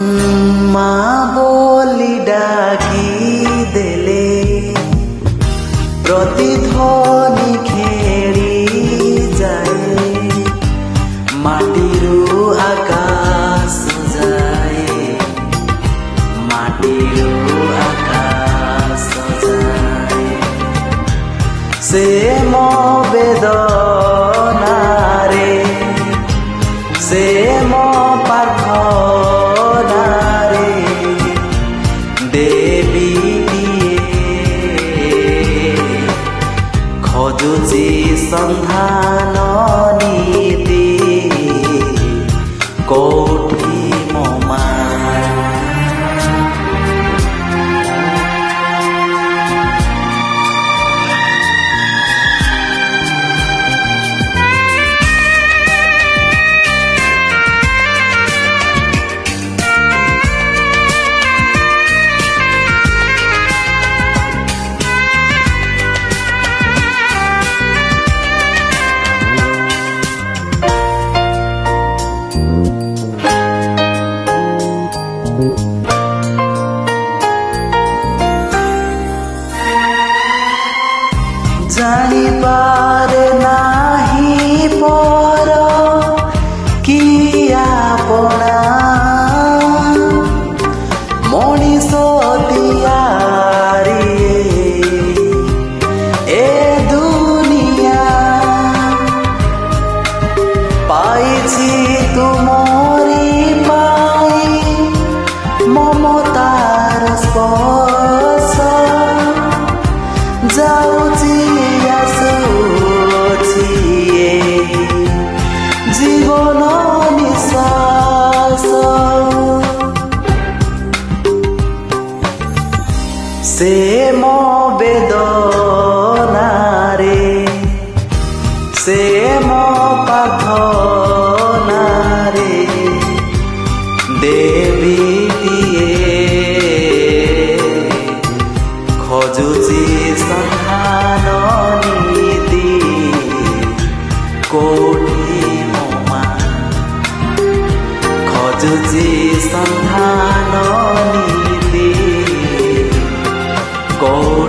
माँ बोली डाकी देले प्रतिध्वनि खेड़ी जाए माटीरू आकाश जाए माटीरू आकाश जाए से मो वेदना रे से मो प्रार्थना रे देवीटिए खोजुची सन्धान नीति कोठी मोमा जानी पारे नाही पर किया पड़ा मनीष दियारी ए दुनिया पाइछि तुमरी पाई ममतार स्पर्श जाऊची जीवन निश्वास से मो वेदना रे से मो प्रार्थना रे देवीटिए खोजुची सन्धान नीति कोठी मोमा खोजुची सन्धान नीति कोठी